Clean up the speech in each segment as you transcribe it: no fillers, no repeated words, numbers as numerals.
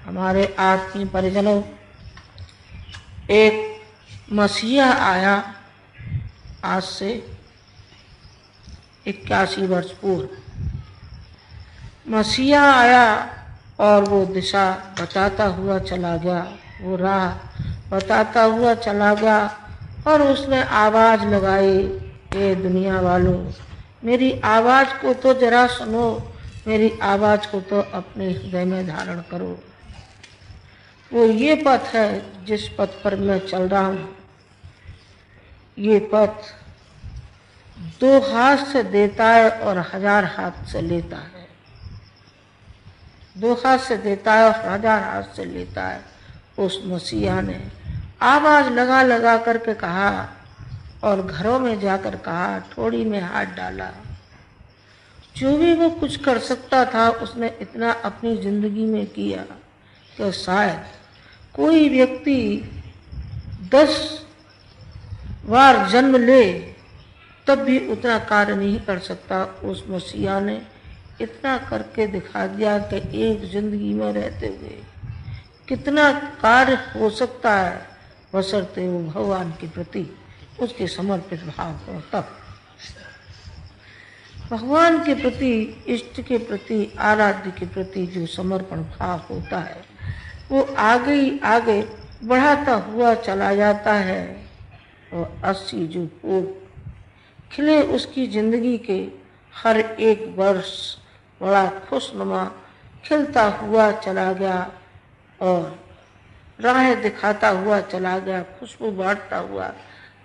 हमारे आत्मीय परिजनों, एक मसीहा आया आज से 81 वर्ष पूर्व। मसीहा आया और वो दिशा बताता हुआ चला गया, वो राह बताता हुआ चला गया और उसने आवाज लगाई, ये दुनिया वालों, मेरी आवाज को तो जरा सुनो, मेरी आवाज को तो अपने हृदय में धारण करो। वो ये पथ है जिस पथ पर मैं चल रहा हूँ। ये पथ 2 हाथ से देता है और 1000 हाथ से लेता है। 2 हाथ से देता है और 1000 हाथ से लेता है। उस मसीहा ने आवाज लगा लगा करके कहा और घरों में जाकर कहा, ठोड़ी में हाथ डाला। जो भी वो कुछ कर सकता था उसने इतना अपनी जिंदगी में किया कि शायद कोई व्यक्ति 10 बार जन्म ले तब भी उतना कार्य नहीं कर सकता। उस मसीहा ने इतना करके दिखा दिया कि एक जिंदगी में रहते हुए कितना कार्य हो सकता है, बशर्ते वो भगवान के प्रति उसके समर्पित भाव हो। तब भगवान के प्रति, इष्ट के प्रति, आराध्य के प्रति जो समर्पण भाव होता है वो आगे ही आगे बढ़ाता हुआ चला जाता है और 80 जो फूल खिले उसकी जिंदगी के हर एक वर्ष बड़ा खुशनुमा खिलता हुआ चला गया और राह दिखाता हुआ चला गया, खुशबू बांटता हुआ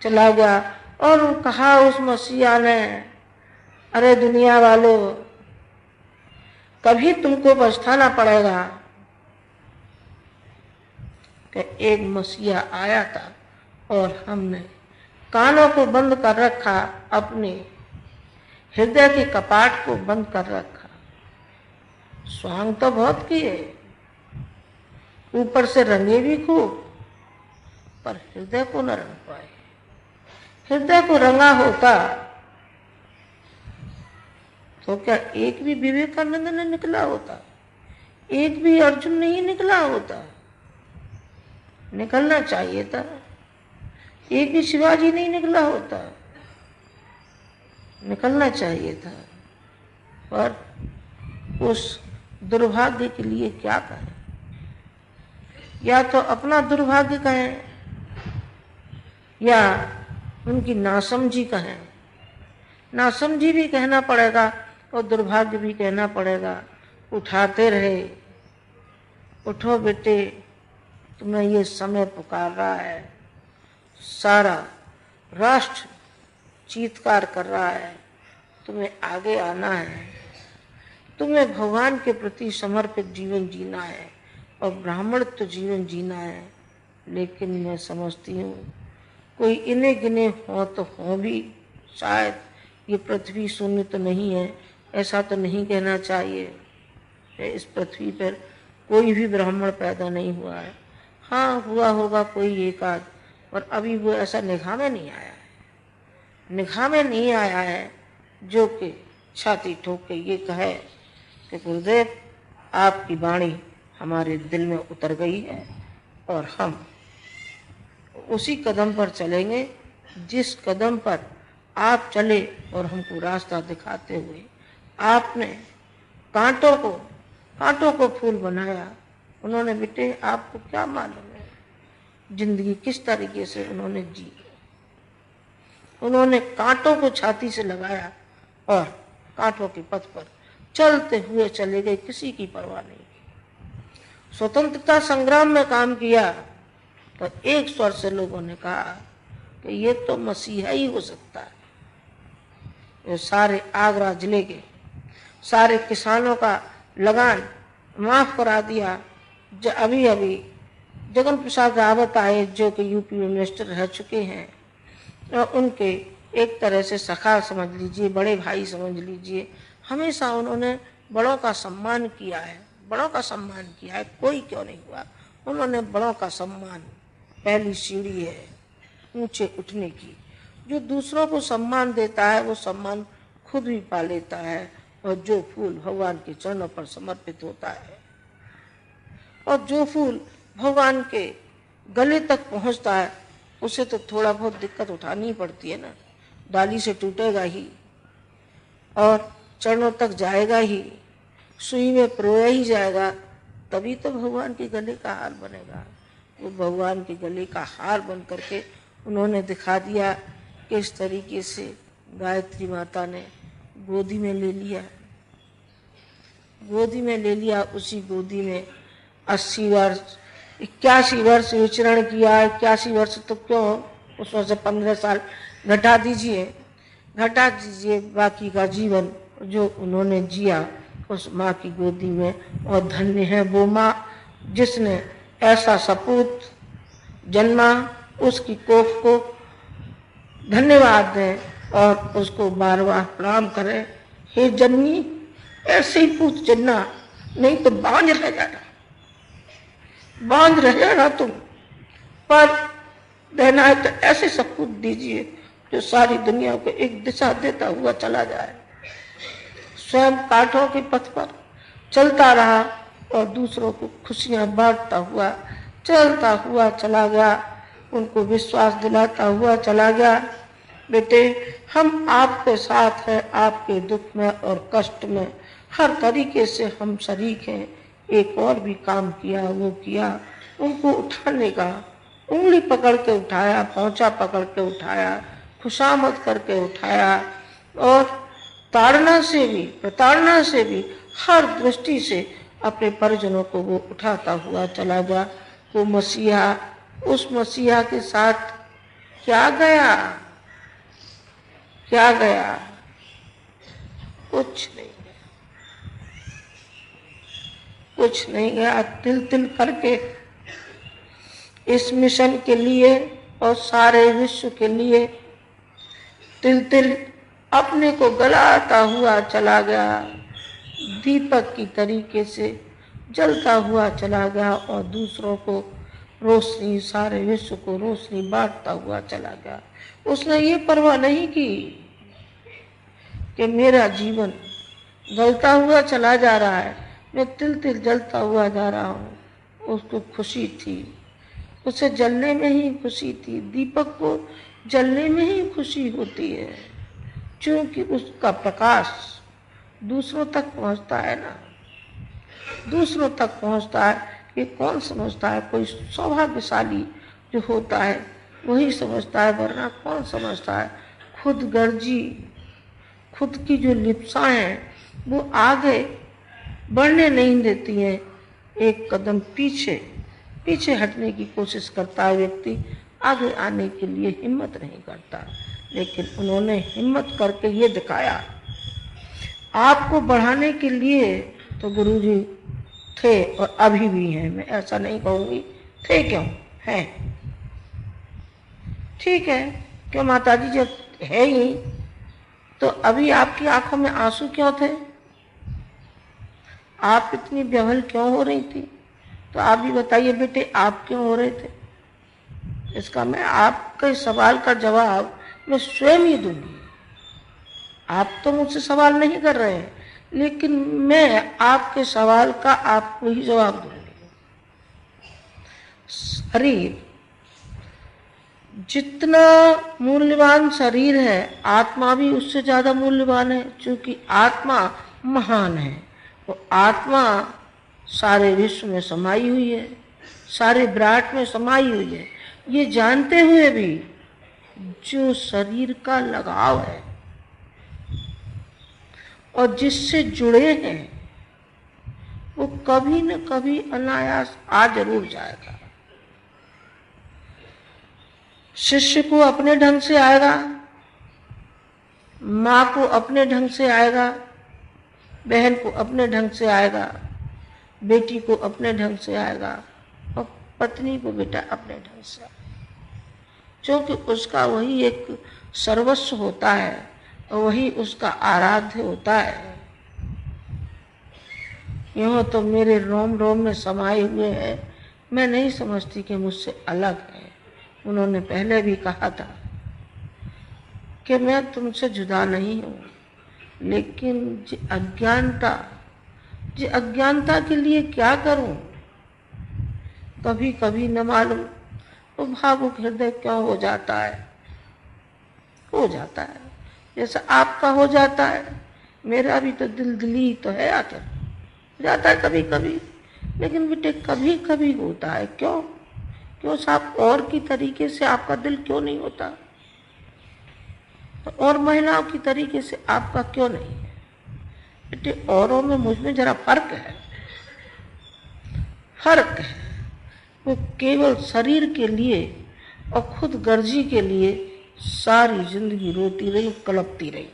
चला गया। और कहा उस मसीहा ने, अरे दुनिया वालों, कभी तुमको पछताना पड़ेगा कि एक मसीहा आया था और हमने कानों को बंद कर रखा, अपने हृदय के कपाट को बंद कर रखा। स्वांग तो बहुत किए, ऊपर से रंगे भी खूब, पर हृदय को न रंग पाए। हृदय को रंगा होता तो क्या एक भी विवेकानंद ने निकला होता, एक भी अर्जुन नहीं निकला होता। निकलना चाहिए था। एक भी शिवाजी नहीं निकला होता, निकलना चाहिए था। पर उस दुर्भाग्य के लिए क्या कहें, या तो अपना दुर्भाग्य कहें या उनकी नासमझी कहें। नासमझी भी कहना पड़ेगा और दुर्भाग्य भी कहना पड़ेगा। उठाते रहे, उठो बेटे, तुम्हें ये समय पुकार रहा है, सारा राष्ट्र चीत्कार कर रहा है, तुम्हें आगे आना है, तुम्हें भगवान के प्रति समर्पित जीवन जीना है और ब्राह्मणत्व जीवन जीना है। लेकिन मैं समझती हूँ कोई इन्हें गिने हो तो हो भी, शायद ये पृथ्वी शून्य तो नहीं है, ऐसा तो नहीं कहना चाहिए। इस पृथ्वी पर कोई भी ब्राह्मण पैदा नहीं हुआ है। हाँ, हुआ होगा कोई एक आध, और अभी वो ऐसा निगाह में नहीं आया है। निगाह में नहीं आया है जो कि छाती ठोक के ये कहे कि गुरुदेव, आपकी वाणी हमारे दिल में उतर गई है और हम उसी कदम पर चलेंगे जिस कदम पर आप चले और हमको रास्ता दिखाते हुए आपने कांटों को फूल बनाया। उन्होंने, बेटे आपको क्या मालूम है जिंदगी किस तरीके से उन्होंने जी। उन्होंने कांटों को छाती से लगाया और कांटों के पथ पर चलते हुए चले गए, किसी की परवाह नहीं की। स्वतंत्रता संग्राम में काम किया तो एक स्वर से लोगों ने कहा कि ये तो मसीहा ही हो सकता है। ये सारे आगरा जिले के सारे किसानों का लगान माफ करा दिया। अभी अभी जगन प्रसाद रावत आए जो कि यूपी में मिनिस्टर रह चुके हैं, और उनके एक तरह से सखा समझ लीजिए, बड़े भाई समझ लीजिए। हमेशा उन्होंने बड़ों का सम्मान किया है, बड़ों का सम्मान किया है, कोई क्यों नहीं हुआ। उन्होंने बड़ों का सम्मान, पहली सीढ़ी है ऊंचे उठने की। जो दूसरों को सम्मान देता है वो सम्मान खुद भी पा लेता है, और जो फूल भगवान के चरणों पर समर्पित होता है और जो फूल भगवान के गले तक पहुंचता है उसे तो थोड़ा बहुत दिक्कत उठानी ही पड़ती है ना, डाली से टूटेगा ही और चरणों तक जाएगा ही, सुई में परोया ही जाएगा, तभी तो भगवान के गले का हार बनेगा। वो भगवान के गले का हार बन करके उन्होंने दिखा दिया कि इस तरीके से गायत्री माता ने गोदी में ले लिया, गोदी में ले लिया। उसी गोदी में 80 वर्ष 81 वर्ष विचरण किया। 81 वर्ष तो क्यों, उसमें से 15 साल घटा दीजिए, बाकी का जीवन जो उन्होंने जिया उस माँ की गोदी में। और धन्य है वो माँ जिसने ऐसा सपूत जन्मा, उसकी कोख को धन्यवाद दें और उसको बार बार प्रणाम करें। हे जन्मी, ऐसे ही पूत जन्ना, नहीं तो बांझ रह जाना तुम, पर देना है तो ऐसे सपूत दीजिए जो सारी दुनिया को एक दिशा देता हुआ चला जाए। स्वयं कांटों के पथ पर चलता रहा और दूसरों को खुशियां बांटता हुआ चलता हुआ चला गया, उनको विश्वास दिलाता हुआ चला गया। बेटे, हम आपके साथ हैं, आपके दुख में और कष्ट में हर तरीके से हम शरीक हैं। एक और भी काम किया, वो किया, उनको उठाने का, उंगली पकड़ के उठाया, पहुंचा पकड़ के उठाया, खुशामद करके उठाया और ताड़ना से भी प्रताड़ना से भी हर दृष्टि से अपने परिजनों को वो उठाता हुआ चला गया। वो मसीहा, उस मसीहा के साथ क्या गया, क्या गया? कुछ नहीं गया, कुछ नहीं गया। तिल तिल करके इस मिशन के लिए और सारे विश्व के लिए तिल तिल अपने को गलाता हुआ चला गया, दीपक की तरीके से जलता हुआ चला गया और दूसरों को रोशनी, सारे विश्व को रोशनी बांटता हुआ चला गया। उसने ये परवाह नहीं की कि मेरा जीवन जलता हुआ चला जा रहा है, मैं तिल तिल जलता हुआ जा रहा हूँ। उसको खुशी थी, उसे जलने में ही खुशी थी। दीपक को जलने में ही खुशी होती है, क्योंकि उसका प्रकाश दूसरों तक पहुंचता है ना, दूसरों तक पहुंचता है। ये कौन समझता है? कोई सौभाग्यशाली जो होता है वही समझता है, वरना कौन समझता है? खुद गर्जी, खुद की जो लिप्साएं हैं वो आगे बढ़ने नहीं देती हैं। एक कदम पीछे हटने की कोशिश करता है व्यक्ति, आगे आने के लिए हिम्मत नहीं करता। लेकिन उन्होंने हिम्मत करके ये दिखाया। आपको बढ़ाने के लिए तो गुरुजी थे और अभी भी हैं, मैं ऐसा नहीं कहूँगी थे, क्यों हैं, ठीक है। क्यों माताजी, जब है ही तो अभी आपकी आंखों में आंसू क्यों थे? आप इतनी व्यवल क्यों हो रही थी? तो आप भी बताइए बेटे, आप क्यों हो रहे थे? इसका मैं आपके सवाल का जवाब मैं स्वयं ही दूंगी। आप तो मुझसे सवाल नहीं कर रहे हैं, लेकिन मैं आपके सवाल का आपको ही जवाब दूंगी। शरीर जितना मूल्यवान शरीर है, आत्मा भी उससे ज्यादा मूल्यवान है, क्योंकि आत्मा महान है। वो आत्मा सारे विश्व में समाई हुई है, सारे विराट में समाई हुई है। ये जानते हुए भी जो शरीर का लगाव है और जिससे जुड़े हैं, वो कभी न कभी अनायास आ जरूर जाएगा। शिष्य को अपने ढंग से आएगा, माँ को अपने ढंग से आएगा, बहन को अपने ढंग से आएगा, बेटी को अपने ढंग से आएगा और पत्नी को बेटा अपने ढंग से आएगा, क्योंकि उसका वही एक सर्वस्व होता है और वही उसका आराध्य होता है। यूं तो मेरे रोम रोम में समाये हुए हैं, मैं नहीं समझती कि मुझसे अलग है। उन्होंने पहले भी कहा था कि मैं तुमसे जुदा नहीं हूँ, लेकिन अज्ञानता के लिए क्या करूँ? कभी कभी न मालूम वो भावुक हृदय क्यों हो जाता है, हो जाता है जैसा आपका हो जाता है। मेरा भी तो दिली तो है, आखिर जाता है कभी कभी, लेकिन बेटे कभी कभी होता है। क्यों क्यों साहब, और की तरीके से आपका दिल क्यों नहीं होता, और महिलाओं की तरीके से आपका क्यों नहीं है? बेटे औरों में मुझ में जरा फर्क है, फर्क है। वो केवल शरीर के लिए और खुद गर्जी के लिए सारी जिंदगी रोती रही, कलपती रही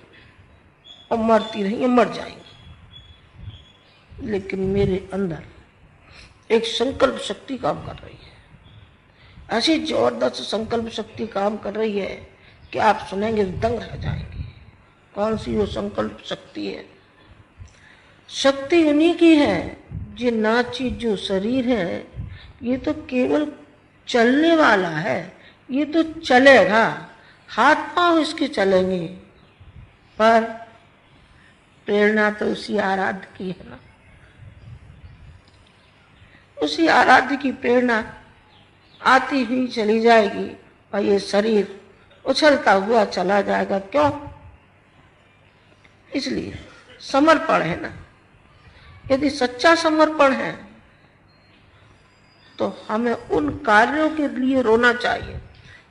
और मरती रही, मर जाएंगी। लेकिन मेरे अंदर एक संकल्प शक्ति काम कर रही है, ऐसी जबरदस्त संकल्प शक्ति काम कर रही है कि आप सुनेंगे दंग रह जाएंगे। कौन सी वो संकल्प शक्ति है? शक्ति उन्हीं की है जो नाची, जो शरीर है ये तो केवल चलने वाला है, ये तो चलेगा, हाथ पांव इसके चलेंगे, पर प्रेरणा तो उसी आराध्य की है ना, उसी आराध्य की प्रेरणा आती हुई चली जाएगी और ये शरीर उछलता हुआ चला जाएगा। क्यों? इसलिए समर्पण है ना। यदि सच्चा समर्पण है तो हमें उन कार्यों के लिए रोना चाहिए,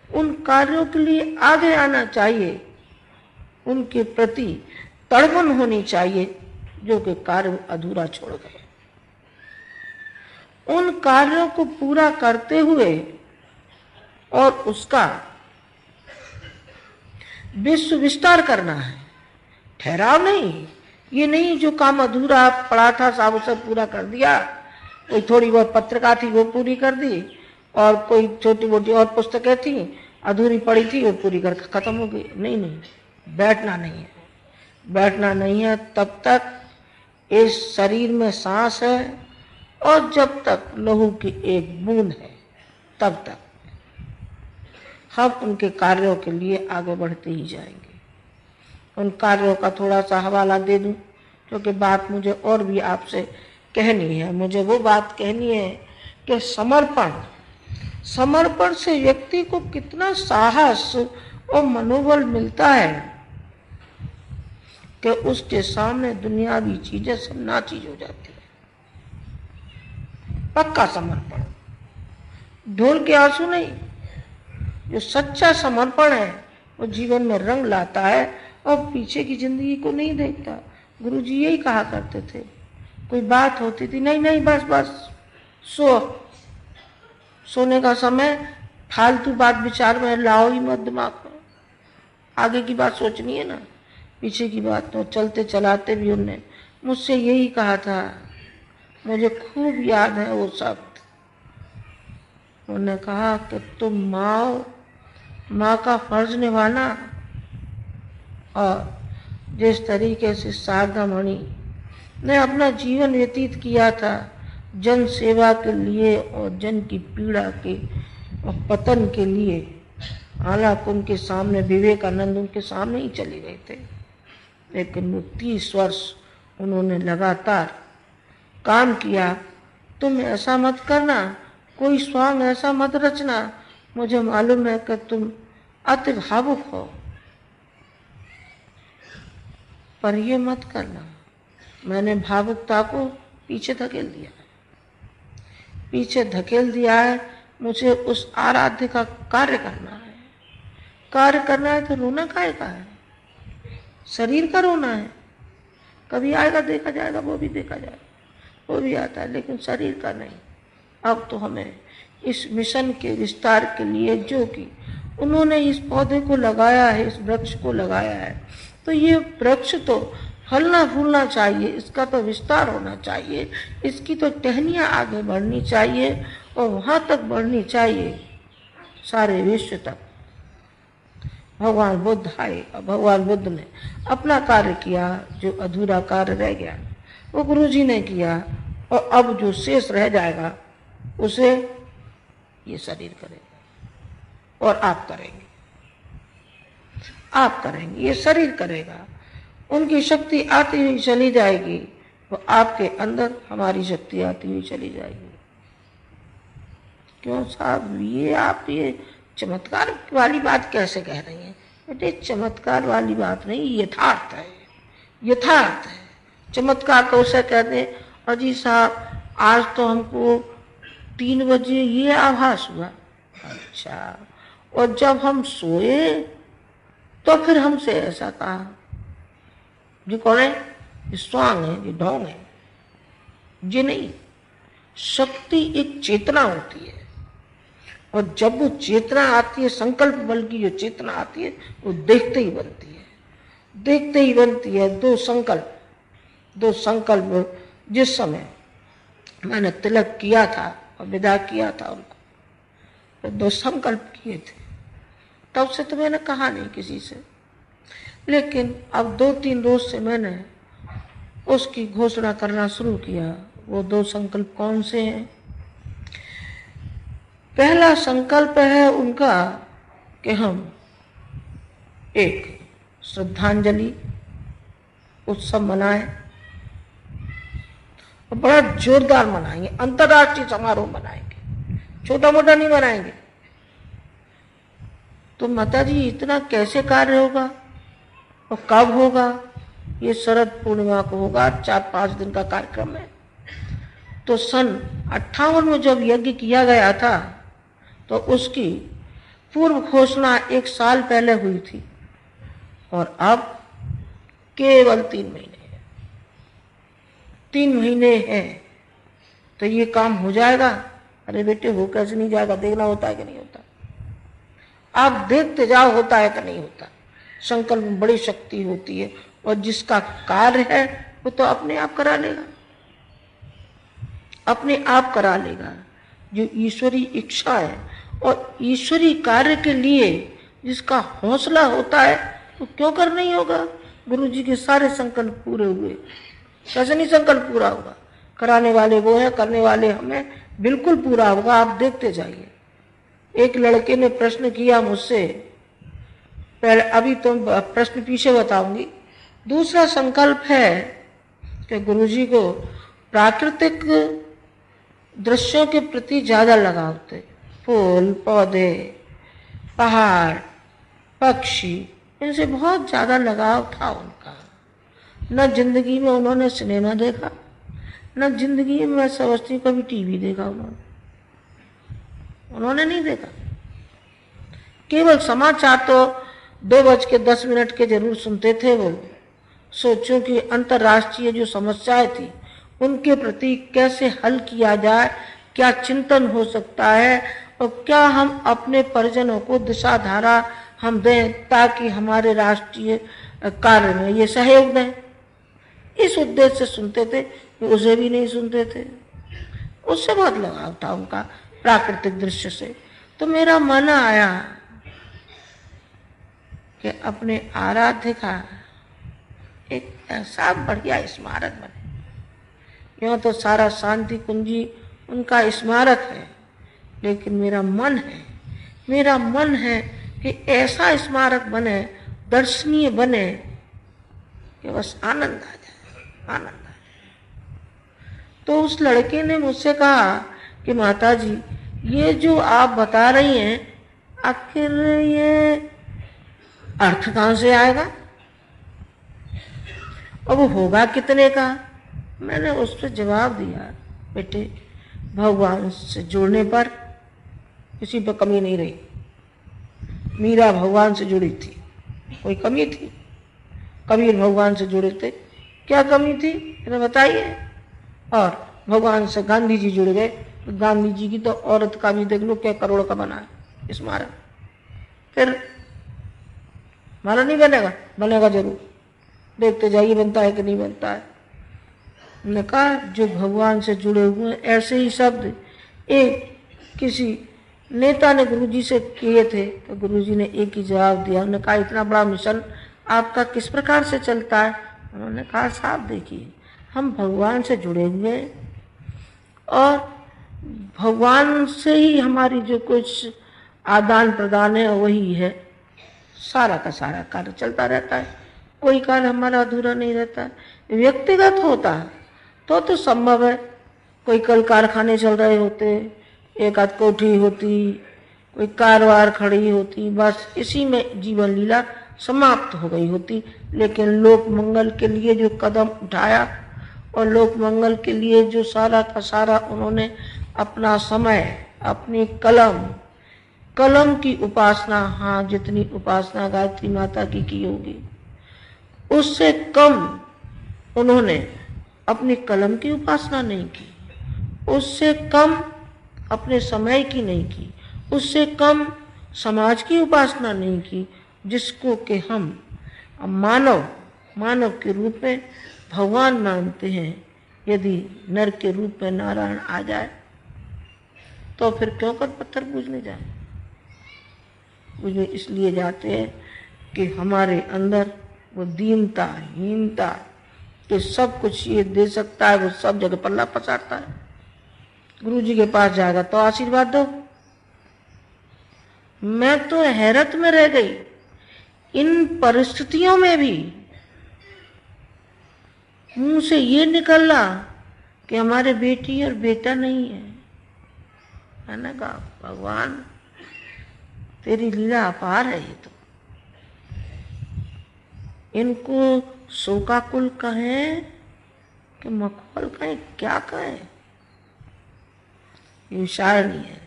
उन कार्यों के लिए आगे आना चाहिए, उनके प्रति तड़पन होनी चाहिए जो कि कार्य अधूरा छोड़ गए। उन कार्यों को पूरा करते हुए और उसका विश्व विस्तार करना है, ठहराव नहीं। ये नहीं जो काम अधूरा पड़ा था साहब उसे पूरा कर दिया, कोई थोड़ी बहुत पत्रिका थी वो पूरी कर दी, और कोई छोटी मोटी और पुस्तकें थी अधूरी पड़ी थी वो पूरी करके खत्म हो गई। नहीं नहीं, बैठना नहीं है, बैठना नहीं है। तब तक इस शरीर में सांस है और जब तक लहू की एक बूंद है तब तक हम उनके कार्यों के लिए आगे बढ़ते ही जाएंगे। उन कार्यों का थोड़ा सा हवाला दे दूं, क्योंकि बात मुझे और भी आपसे कहनी है। मुझे वो बात कहनी है कि समर्पण से व्यक्ति को कितना साहस और मनोबल मिलता है कि उसके सामने दुनियावी चीजें सब नाचीज हो जाती है। पक्का समर्पण, ढोल के आंसू नहीं। जो सच्चा समर्पण है वो जीवन में रंग लाता है और पीछे की जिंदगी को नहीं देखता। गुरुजी यही कहा करते थे, कोई बात होती थी, नहीं नहीं बस बस सोने का समय, फालतू बात विचार में लाओ ही मत दिमाग में। आगे की बात सोचनी है ना, पीछे की बात तो चलते चलाते भी उनने मुझसे यही कहा था। मुझे खूब याद है वो शब्द। उन्होंने कहा कि तुम माँ का फर्ज निभाना, और जिस तरीके से शारदा मणि ने अपना जीवन व्यतीत किया था जन सेवा के लिए और जन की पीड़ा के और पतन के लिए, हालांकि उनके सामने विवेकानंद उनके सामने ही चले गए थे, लेकिन वो 30 वर्ष उन्होंने लगातार काम किया। तुम ऐसा मत करना, कोई स्वांग ऐसा मत रचना, मुझे मालूम है कि तुम अति भावुक हो, पर ये मत करना। मैंने भावुकता को पीछे धकेल दिया, पीछे धकेल दिया है। मुझे उस आराध्य का कार्य करना है। कार्य करना है तो रोना काहे का है? शरीर का रोना है, कभी आएगा देखा जाएगा, वो भी देखा जाएगा, वो भी आता है, लेकिन शरीर का नहीं। अब तो हमें इस मिशन के विस्तार के लिए, जो कि उन्होंने इस पौधे को लगाया है, इस वृक्ष को लगाया है, तो ये वृक्ष तो फलना फूलना चाहिए, इसका तो विस्तार होना चाहिए, इसकी तो टहनियाँ आगे बढ़नी चाहिए और वहाँ तक बढ़नी चाहिए सारे विश्व तक। भगवान बुद्ध आए और भगवान बुद्ध ने अपना कार्य किया, जो अधूरा कार्य रह गया वो गुरुजी ने किया, और अब जो शेष रह जाएगा उसे ये शरीर करेगा और आप करेंगे, आप करेंगे, ये शरीर करेगा। उनकी शक्ति आती हुई चली जाएगी, वो आपके अंदर हमारी शक्ति आती हुई चली जाएगी। क्यों साहब, ये आप ये चमत्कार वाली बात कैसे कह रही हैं? बेटे चमत्कार वाली बात नहीं, यथार्थ है, यथार्थ है। चमत्कार तो उसे कहते हैं, अजी साहब आज तो हमको 3 बजे ये आभास हुआ। अच्छा, और जब हम सोए तो फिर हमसे ऐसा कहा। ये कौन है? ये स्वांग है, ये ढोंग है। ये नहीं, शक्ति एक चेतना होती है, और जब वो चेतना आती है, संकल्प बल की जो चेतना आती है, वो देखते ही बनती है, देखते ही बनती है। दो संकल्प जिस समय मैंने तिलक किया था और विदा किया था उनको, तो 2 संकल्प किए थे। तब से तो मैंने कहा नहीं किसी से, लेकिन अब 2-3 रोज से मैंने उसकी घोषणा करना शुरू किया। वो 2 संकल्प कौन से हैं? पहला संकल्प है उनका कि हम एक श्रद्धांजलि उत्सव मनाएं, और बड़ा जोरदार मनाएंगे, अंतर्राष्ट्रीय समारोह मनाएंगे, छोटा मोटा नहीं मनाएंगे। तो माताजी इतना कैसे कार्य होगा और कब होगा? ये शरद पूर्णिमा को होगा, 4-5 दिन का कार्यक्रम है। तो सन 58 में जब यज्ञ किया गया था तो उसकी पूर्व घोषणा 1 साल पहले हुई थी, और अब केवल 3 महीने हैं। 3 महीने हैं तो ये काम हो जाएगा? अरे बेटे वो कैसे नहीं जाएगा, देखना होता है कि नहीं होता। आप देखते जाओ होता है कि नहीं होता। संकल्प में बड़ी शक्ति होती है, और जिसका कार्य है वो तो अपने आप करा लेगा, अपने आप करा लेगा। जो ईश्वरी इच्छा है और ईश्वरी कार्य के लिए जिसका हौसला होता है वो क्यों कर नहीं होगा? गुरु जी के सारे संकल्प पूरे हुए, कैसे नहीं संकल्प पूरा होगा? कराने वाले वो है, करने वाले हमें, बिल्कुल पूरा होगा। आप देखते जाइए। एक लड़के ने प्रश्न किया मुझसे, पहले अभी तो प्रश्न पीछे बताऊंगी। दूसरा संकल्प है कि गुरु जी को प्राकृतिक दृश्यों के प्रति ज्यादा लगाव थे। फूल पौधे, पहाड़, पक्षी, इनसे बहुत ज्यादा लगाव था उनका। न जिंदगी में उन्होंने सिनेमा देखा, न जिंदगी में मैं समझती कभी टीवी देखा उन्होंने नहीं देखा। केवल समाचार तो 2:10 के जरूर सुनते थे वो। सोचो कि अंतर्राष्ट्रीय जो समस्याएं थी उनके प्रति कैसे हल किया जाए, क्या चिंतन हो सकता है, और क्या हम अपने परिजनों को दिशा धारा हम दें ताकि हमारे राष्ट्रीय कार्य में ये सहयोग दें। इस उद्देश्य से सुनते थे, उसे भी नहीं सुनते थे। उससे बहुत लगाव था उनका, प्राकृतिक दृश्य से। तो मेरा मन आया कि अपने आराध्य का एक ऐसा बढ़िया स्मारक बने। यूं तो सारा शांति कुंजी उनका स्मारक है, लेकिन मेरा मन है कि ऐसा स्मारक बने, दर्शनीय बने कि बस आनंद आ जाए, आनंद आ जाए। तो उस लड़के ने मुझसे कहा कि माताजी ये जो आप बता रही हैं, आखिर ये अर्थ कहां से आएगा और वो होगा कितने का? मैंने उस पर जवाब दिया, बेटे भगवान से जुड़ने पर किसी पर कमी नहीं रही। मीरा भगवान से जुड़ी थी, कोई कमी थी? कबीर भगवान से जुड़े थे, क्या कमी थी बताइए? और भगवान से गांधी जी जुड़ गए, गांधी जी की तो औरत का भी देख लो क्या करोड़ का बना है स्मारक। फिर हमारा नहीं बनेगा? बनेगा जरूर, देखते जाइए बनता है कि नहीं बनता है। ने कहा जो भगवान से जुड़े हुए हैं, ऐसे ही शब्द एक किसी नेता ने गुरुजी से किए थे, तो गुरुजी ने एक ही जवाब दिया। उन्होंने कहा इतना बड़ा मिशन आपका किस प्रकार से चलता है? उन्होंने कहा साहब देखिए, हम भगवान से जुड़े हुए हैं और भगवान से ही हमारी जो कुछ आदान प्रदान है वही है, सारा का सारा कार्य चलता रहता है, कोई कार्य हमारा अधूरा नहीं रहता है। व्यक्तिगत होता है तो संभव है, कोई कल कारखाने चल रहे होते, एक आध कोठी होती, कोई कारवार खड़ी होती, बस इसी में जीवन लीला समाप्त हो गई होती। लेकिन लोक मंगल के लिए जो कदम उठाया और लोक मंगल के लिए जो सारा का सारा उन्होंने अपना समय, अपनी कलम की उपासना, हाँ जितनी उपासना गायत्री माता की होगी उससे कम उन्होंने अपनी कलम की उपासना नहीं की, उससे कम अपने समय की नहीं की, उससे कम समाज की उपासना नहीं की, जिसको कि हम मानव के रूप में भगवान मानते हैं। यदि नर के रूप में नारायण आ जाए तो फिर क्यों कर पत्थर पूजने जाए? पूजने इसलिए जाते हैं कि हमारे अंदर वो दीनता, हीनता कि सब कुछ ये दे सकता है, वो सब जगह पल्ला पसारता है। गुरु जी के पास जाएगा तो आशीर्वाद दो। मैं तो हैरत में रह गई, इन परिस्थितियों में भी मुंह से ये निकला कि हमारे बेटी और बेटा नहीं है। मैंने कहा भगवान तेरी लीला अपार है। ये तो इनको शोकाकुल कहें कि मखौल कहें, क्या कहें, ये विचार नहीं है।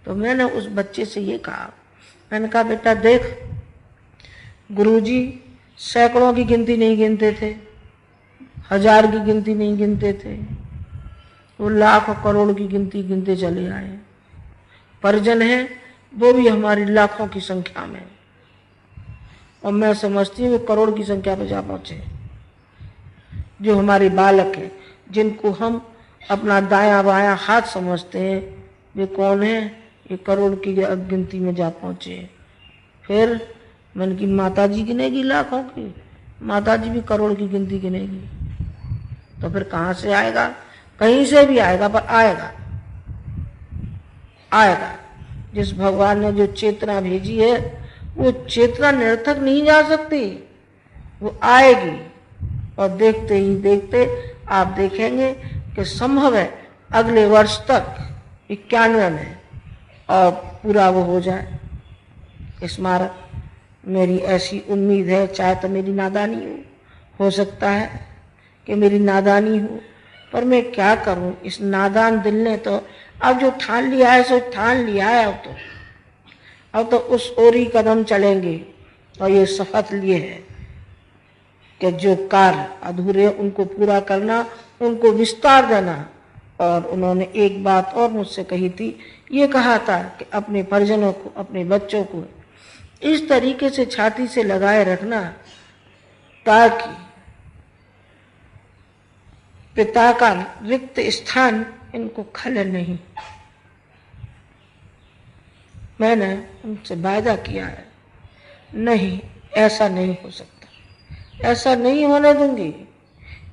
तो मैंने उस बच्चे से ये कहा, मैंने कहा बेटा देख, गुरुजी सैकड़ों की गिनती नहीं गिनते थे, 1000 की गिनती नहीं गिनते थे, वो लाख और करोड़ की गिनती गिनते चले आए। परिजन है वो भी हमारी लाखों की संख्या में, और मैं समझती हूँ वो करोड़ की संख्या पर जा पहुंचे। जो हमारे बालक हैं, जिनको हम अपना दायां बायां हाथ समझते हैं, वे कौन है? ये करोड़ की गिनती में जा पहुंचे। फिर मन की माता जी गिनेगी लाखों की, माता जी भी करोड़ की गिनती गिनेगी। तो फिर कहाँ से आएगा? कहीं से भी आएगा, पर आएगा। जिस भगवान ने जो चेतना भेजी है वो चेतना निरर्थक नहीं जा सकती, वो आएगी। और देखते ही देखते आप देखेंगे कि संभव है अगले वर्ष तक 91 में और पूरा वो हो जाए स्मारक। मेरी ऐसी उम्मीद है, चाहे तो मेरी नादानी हो सकता है कि मेरी नादानी हो, पर मैं क्या करूं? इस नादान दिल ने तो अब जो ठान लिया है सो ठान लिया है। अब तो उस ओर ही कदम चलेंगे। और ये शपथ लिए है कि जो कार्य अधूरे उनको पूरा करना, उनको विस्तार देना। और उन्होंने एक बात और मुझसे कही थी, ये कहा था कि अपने परिजनों को, अपने बच्चों को इस तरीके से छाती से लगाए रखना ताकि पिता का रिक्त स्थान इनको खले नहीं। मैंने उनसे वायदा किया है, नहीं ऐसा नहीं हो सकता, ऐसा नहीं होने दूंगी।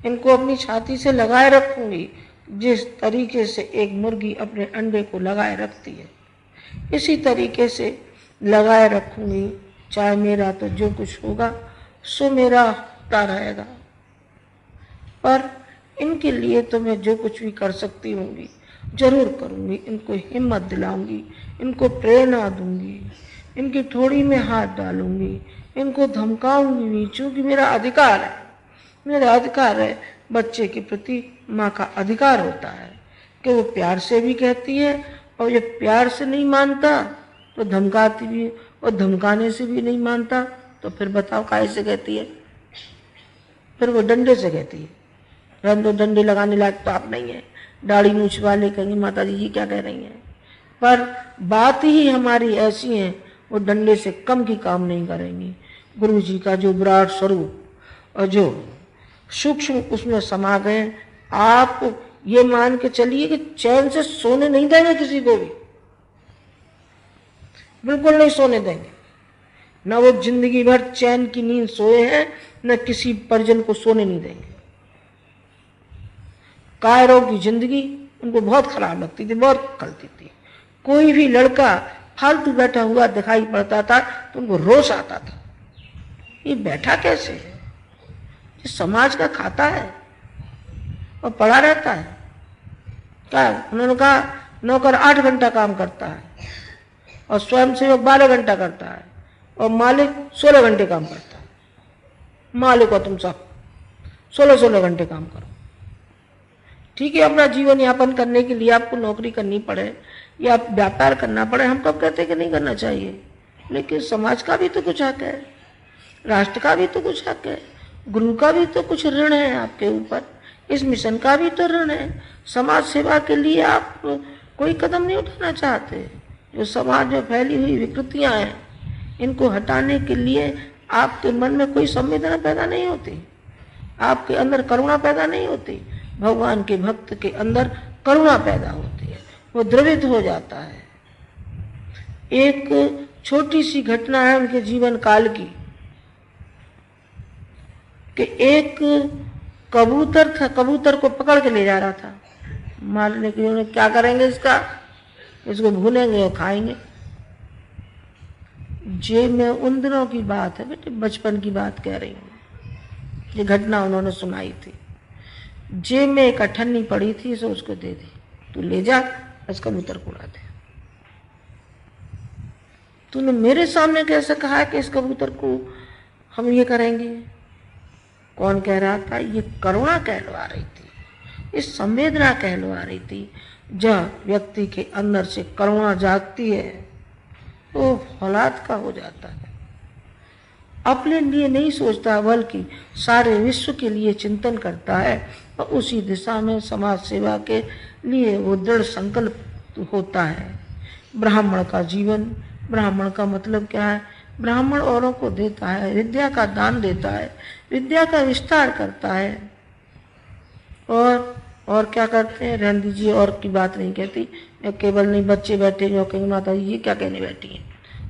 इनको अपनी छाती से लगाए रखूंगी, जिस तरीके से एक मुर्गी अपने अंडे को लगाए रखती है, इसी तरीके से लगाए रखूंगी। चाहे मेरा तो जो कुछ होगा सो मेरा होता रहेगा, पर इनके लिए तो मैं जो कुछ भी कर सकती होंगी जरूर करूंगी। इनको हिम्मत दिलाऊंगी, इनको प्रेरणा दूंगी, इनकी ठोड़ी में हाथ डालूंगी, इनको धमकाऊंगी भी, क्योंकि मेरा अधिकार है, मेरा अधिकार है। बच्चे के प्रति माँ का अधिकार होता है कि वो प्यार से भी कहती है, और जब प्यार से नहीं मानता तो धमकाती भी, और धमकाने से भी नहीं मानता तो फिर बताओ काहे से कहती है? फिर वो डंडे से कहती है। रंदो डंडे लगाने लायक तो आप नहीं है। दाढ़ी मूछ वाले कहेंगे माता जी क्या कह रही हैं, पर बात ही हमारी ऐसी है, वो डंडे से कम की काम नहीं करेंगी। गुरु जी का जो विराट स्वरूप और जो सूक्ष्म उसमें समा गए, आप ये मान के चलिए कि चैन से सोने नहीं देंगे किसी को भी, बिल्कुल नहीं सोने देंगे। न वो जिंदगी भर चैन की नींद सोए हैं, न किसी परिजन को सोने नहीं देंगे। कायरों की जिंदगी उनको बहुत खराब लगती थी, बहुत खलती थी। कोई भी लड़का फालतू बैठा हुआ दिखाई पड़ता था तो उनको रोष आता था, ये बैठा कैसे है, ये समाज का खाता है और पड़ा रहता है क्या? उन्होंने कहा नौकर 8 घंटा काम करता है और स्वयंसेवक 12 घंटा करता है और मालिक 16 घंटे काम करता है। मालिक हो तुम सब 16-16 घंटे काम करो। ठीक है, अपना जीवन यापन करने के लिए आपको नौकरी करनी पड़े या व्यापार करना पड़े, हम कब कहते हैं कि नहीं करना चाहिए, लेकिन समाज का भी तो कुछ हक है, राष्ट्र का भी तो कुछ हक है, गुरु का भी तो कुछ ऋण है आपके ऊपर, इस मिशन का भी तो ऋण है। समाज सेवा के लिए आप कोई कदम नहीं उठाना चाहते। जो समाज में फैली हुई विकृतियां हैं, इनको हटाने के लिए आपके मन में कोई संवेदना पैदा नहीं होती, आपके अंदर करुणा पैदा नहीं होती। भगवान के भक्त के अंदर करुणा पैदा होती है, वो द्रवित हो जाता है। एक छोटी सी घटना है उनके जीवन काल की कि एक कबूतर था, कबूतर को पकड़ के ले जा रहा था मारने के लिए। उन्हें क्या करेंगे, इसको भूनेंगे और खाएंगे। जेब में उन दिनों की बात है बेटे, बचपन की बात कह रही हूँ, ये घटना उन्होंने सुनाई थी। जेब में एक अठन्नी पड़ी थी, सो उसको दे दी, तू ले जा, इस कबूतर को उड़ा दे। तूने मेरे सामने कैसे कहा कि इस कबूतर को हम ये करेंगे? कौन कह रहा था? ये करुणा कहलवा रही थी, इस संवेदना कहलवा रही थी। जब व्यक्ति के अंदर से करुणा जागती है वो औलाद का हो जाता है, अपने लिए नहीं सोचता बल्कि सारे विश्व के लिए चिंतन करता है और उसी दिशा में समाज सेवा के लिए वो दृढ़ संकल्प होता है। ब्राह्मण का जीवन, ब्राह्मण का मतलब क्या है? ब्राह्मण औरों को देता है, विद्या का दान देता है, विद्या का विस्तार करता है। और क्या करते हैं? रहने दीजिए, और की बात नहीं कहती मैं, केवल नहीं बच्चे बैठे जो कहीं माता ये क्या कहने बैठी हैं,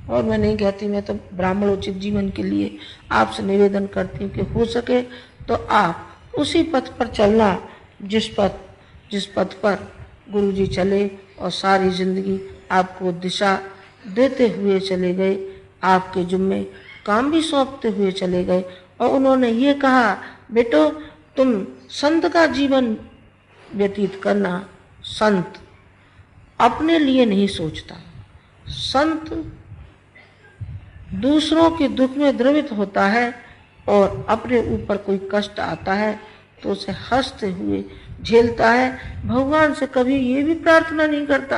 और मैं नहीं कहती। मैं तो ब्राह्मण उचित जीवन के लिए आपसे निवेदन करती हूँ कि हो सके तो आप उसी पथ पर चलना जिस पथ पर गुरु जी चले और सारी जिंदगी आपको दिशा देते हुए चले गए, आपके जुम्मे काम भी सौंपते हुए चले गए। और उन्होंने ये कहा, बेटो तुम संत का जीवन व्यतीत करना। संत अपने लिए नहीं सोचता, संत दूसरों के दुख में द्रवित होता है और अपने ऊपर कोई कष्ट आता है तो उसे हंसते हुए झेलता है। भगवान से कभी ये भी प्रार्थना नहीं करता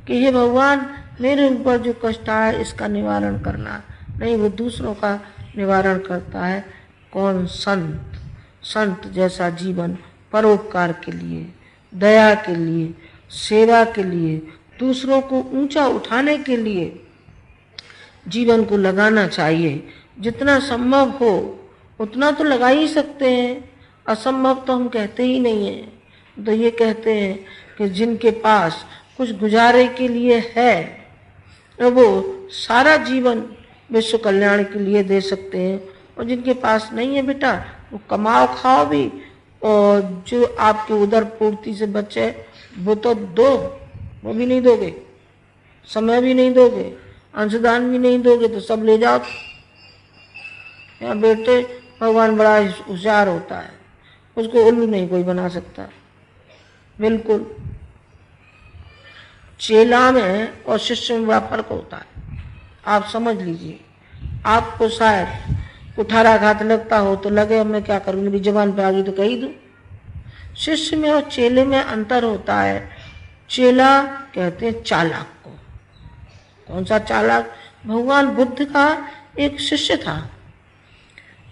कि हे भगवान मेरे ऊपर जो कष्ट आया इसका निवारण करना, नहीं, वो दूसरों का निवारण करता है। कौन? संत। संत जैसा जीवन परोपकार के लिए, दया के लिए, सेवा के लिए, दूसरों को ऊंचा उठाने के लिए जीवन को लगाना चाहिए। जितना संभव हो उतना तो लगा ही सकते हैं, असंभव तो हम कहते ही नहीं हैं। तो ये कहते हैं कि जिनके पास कुछ गुजारे के लिए है वो सारा जीवन विश्व कल्याण के लिए दे सकते हैं, और जिनके पास नहीं है बेटा वो कमाओ खाओ भी, और जो आपके उदर पूर्ति से बचे वो तो दो, वो भी नहीं दोगे, समय भी नहीं दोगे, अंशदान भी नहीं दोगे तो सब ले जाओ। यहाँ बेटे भगवान बड़ा होशियार होता है, उसको उल्लू नहीं कोई बना सकता। बिल्कुल चेला में और शिष्य में बड़ा फर्क होता है, आप समझ लीजिए। आपको शायद कुठाराघात लगता हो तो लगे मैं क्या करूँ, मेरी जबान पे आ गई तो कह ही दूँ। शिष्य में और चेले में अंतर होता है। चेला कहते हैं चालाक को। कौन सा चालाक? भगवान बुद्ध का एक शिष्य था,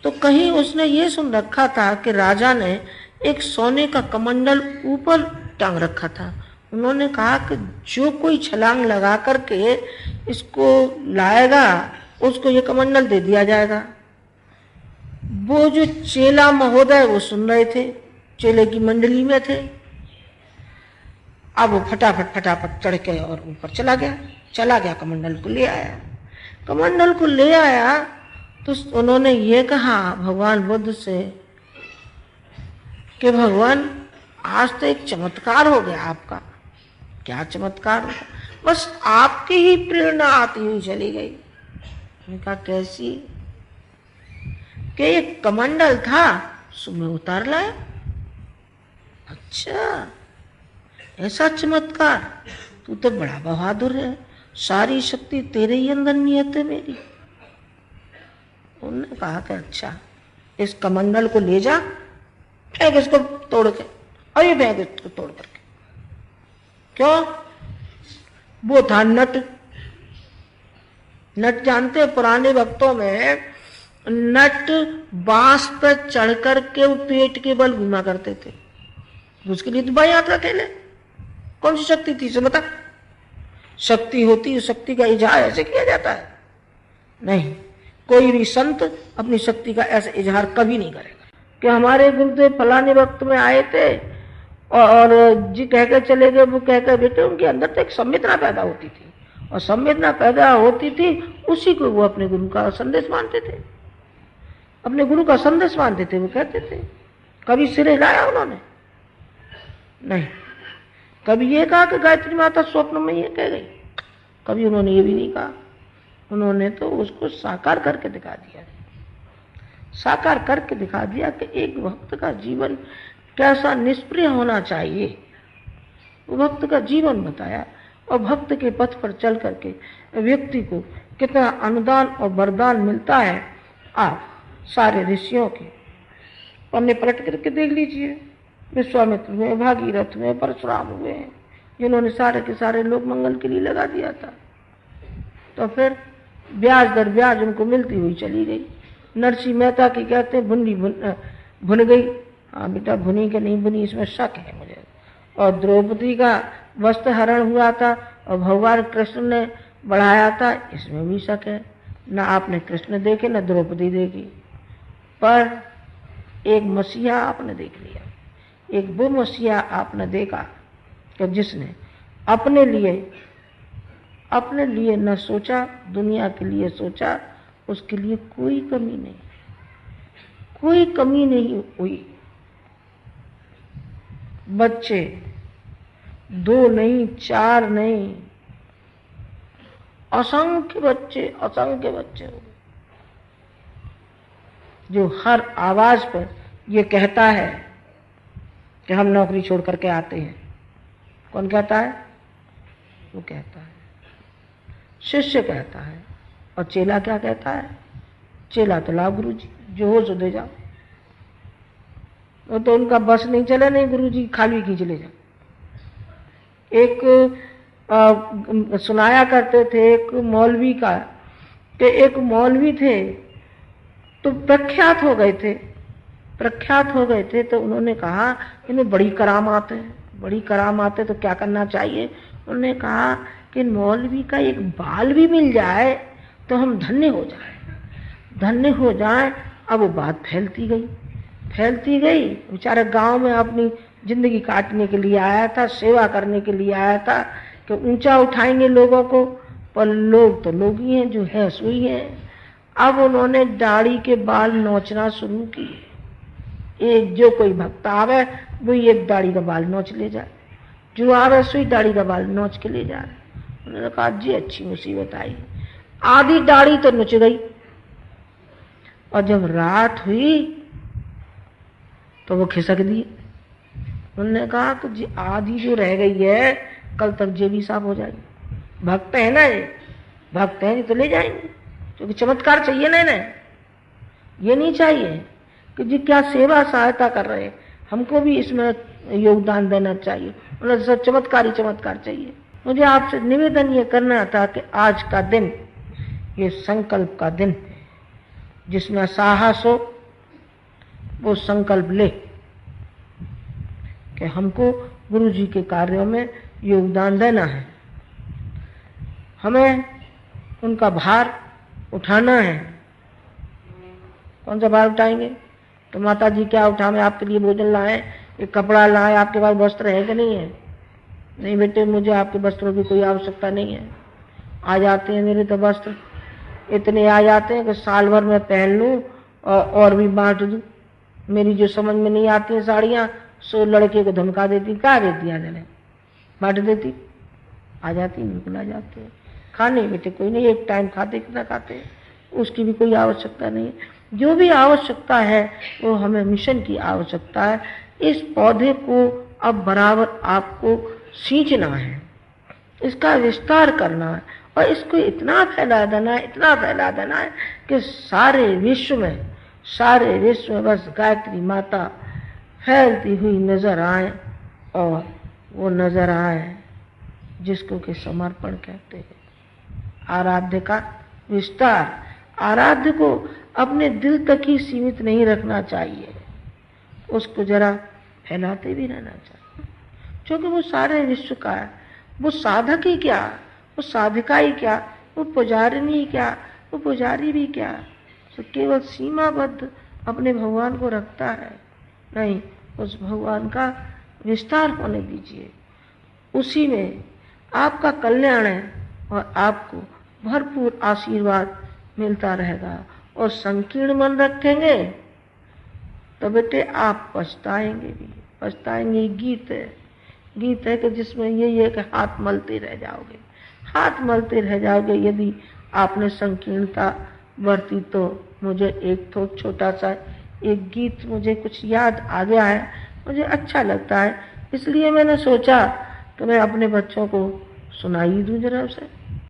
तो कहीं उसने ये सुन रखा था कि राजा ने एक सोने का कमंडल ऊपर टांग रखा था। उन्होंने कहा कि जो कोई छलांग लगा करके इसको लाएगा उसको ये कमंडल दे दिया जाएगा। वो जो चेला महोदय वो सुन रहे थे, चेले की मंडली में थे। अब वो फटाफट चढ़ के और ऊपर चला गया, कमंडल को ले आया। कमंडल को ले आया तो उन्होंने ये कहा भगवान बुद्ध से कि भगवान आज तो एक चमत्कार हो गया आपका। क्या चमत्कार हो? बस आपकी ही प्रेरणा आती हुई चली गई। मैंने कहा कैसी? कि एक कमंडल था सुबह उतार लाया। अच्छा ऐसा चमत्कार? तू तो बड़ा बहादुर है, सारी शक्ति तेरे ही अंदर नियत है मेरी। उन्होंने कहा कि अच्छा, इस कमंडल को ले जा, फेंक इसको तोड़ के, और ये फेंक इसको तोड़ करके। क्यों? वो था नट। नट जानते हैं, पुराने वक्तों में नट बांस पर चढ़ करके वो पेट के बल घुमा करते थे। उसके लिए तो बड़ी यात्रा खेले, कौन सी शक्ति थी इसे बता? शक्ति होती है, शक्ति का इजहार ऐसे किया जाता है? नहीं, कोई भी संत अपनी शक्ति का ऐसा इजहार कभी नहीं करेगा कि हमारे गुरुदेव फलाने वक्त में आए थे और जी कहकर चले गए। वो कहकर बेटे उनके अंदर तो एक संवेदना पैदा होती थी, और संवेदना पैदा होती थी उसी को वो अपने गुरु का संदेश मानते थे, अपने गुरु का संदेश मानते थे। वो कहते थे, कभी सिर हिलाया उन्होंने? नहीं। कभी ये कहा कि गायत्री माता स्वप्न में ये कह गई? कभी उन्होंने ये भी नहीं कहा। उन्होंने तो उसको साकार करके दिखा दिया, साकार करके दिखा दिया कि एक भक्त का जीवन कैसा निष्प्रिय होना चाहिए। वो भक्त का जीवन बताया, और भक्त के पथ पर चल करके व्यक्ति को कितना अनुदान और वरदान मिलता है। आप सारे ऋषियों के पन्ने पलट करके देख लीजिए। विश्वामित्र हुए, भागीरथ हुए, परशुराम हुए, जिन्होंने सारे के सारे लोग मंगल के लिए लगा दिया था। तो फिर ब्याज दर ब्याज उनको मिलती हुई चली गई। नरसिंह मेहता की कहते हैं भुनी भुन गई। हाँ बेटा, भुनी के नहीं भुनी इसमें शक है मुझे। और द्रौपदी का वस्त्र हरण हुआ था और भगवान कृष्ण ने बढ़ाया था, इसमें भी शक है। न आपने कृष्ण देखे न द्रौपदी देखी, पर एक मसीहा आपने देख लिया। एक वो मसीहा आपने देखा कि जिसने अपने लिए न सोचा, दुनिया के लिए सोचा। उसके लिए कोई कमी नहीं, कोई कमी नहीं हुई। बच्चे 2 नहीं, 4 नहीं, असंख्य बच्चे हो जो हर आवाज पर ये कहता है कि हम नौकरी छोड़ करके आते हैं। कौन कहता है? वो कहता है, शिष्य कहता है। और चेला क्या कहता है? चेला तो लाओ गुरु जी, जो हो सो दे जाओ। वो तो उनका बस नहीं चले, नहीं गुरु जी खाली खींच ले जाओ। एक सुनाया करते थे एक मौलवी का, कि एक मौलवी थे तो प्रख्यात हो गए थे। तो उन्होंने कहा इन्हें बड़ी करामात है, तो क्या करना चाहिए? उन्होंने कहा कि मौलवी का एक बाल भी मिल जाए तो हम धन्य हो जाएं। अब वो बात फैलती गई। बेचारा गांव में अपनी जिंदगी काटने के लिए आया था, सेवा करने के लिए आया था कि ऊंचा उठाएंगे लोगों को, पर लोग तो लोग ही हैं, जो है सो ही है। अब उन्होंने दाढ़ी के बाल नोचना शुरू किए। एक जो कोई भक्त आवे वो ये दाढ़ी का बाल नोच ले जाए, जो आवे सोई दाढ़ी का बाल नोच के ले जाए। उन्होंने कहा जी अच्छी मुसीबत आई। आधी दाढ़ी तो नोच गई, और जब रात हुई तो वो खिसक दी। उन्होंने कहा कि जी आधी जो रह गई है कल तक जेबी साफ हो जाएगी। भक्त है ना, ये भक्त हैं, ये तो ले जाएंगे, क्योंकि चमत्कार चाहिए ना इन्हें। ये नहीं चाहिए कि जी क्या सेवा सहायता कर रहे हैं, हमको भी इसमें योगदान देना चाहिए। उन्हें सब चमत्कार चाहिए। मुझे आपसे निवेदन ये करना था कि आज का दिन ये संकल्प का दिन है, जिसमें साहस हो वो संकल्प ले कि हमको गुरु जी के कार्यों में योगदान देना है, हमें उनका भार उठाना है। कौन सा भार उठाएंगे? तो माता जी क्या उठाएं? आपके लिए भोजन लाए, एक कपड़ा लाए, आपके पास वस्त्र है कि नहीं है? नहीं बेटे, मुझे आपके वस्त्रों की कोई आवश्यकता नहीं है। आ जाते हैं मेरे तो वस्त्र, इतने आ जाते हैं कि साल भर में पहन लूं और भी बांट दूं। मेरी जो समझ में नहीं आती है साड़ियाँ, सो लड़के को धमका देती, क्या देती है, बांट देती। आ जाती, बिल्कुल आ जाते हैं। खाने बेटे कोई नहीं, एक टाइम खाते, कितना खाते, उसकी भी कोई आवश्यकता नहीं है। जो भी आवश्यकता है वो हमें मिशन की आवश्यकता है। इस पौधे को अब बराबर आपको सींचना है, इसका विस्तार करना है और इसको इतना फैला देना है, इतना फैला देना है कि सारे विश्व में बस गायत्री माता फैलती हुई नजर आए, और वो नजर आए जिसको कि समर्पण कहते हैं। आराध्य का विस्तार, आराध्य को अपने दिल तक ही सीमित नहीं रखना चाहिए, उसको जरा फैलाते भी रहना चाहिए, क्योंकि वो सारे विश्व का है। वो साधक ही क्या, वो साधिका ही क्या, वो पुजारिनी ही क्या, वो पुजारी भी क्या, तो केवल सीमाबद्ध अपने भगवान को रखता है। नहीं, उस भगवान का विस्तार होने दीजिए, उसी में आपका कल्याण है और आपको भरपूर आशीर्वाद मिलता रहेगा। और संकीर्ण मन रखेंगे तो बेटे आप पछताएंगे भी, पछताएंगे। गीत है कि जिसमें यही है कि हाथ मलते रह जाओगे, हाथ मलते रह जाओगे यदि आपने संकीर्णता बरती। तो मुझे एक तो छोटा सा एक गीत मुझे कुछ याद आ गया है, मुझे अच्छा लगता है, इसलिए मैंने सोचा कि मैं अपने बच्चों को सुनाई दूं जरा उसे।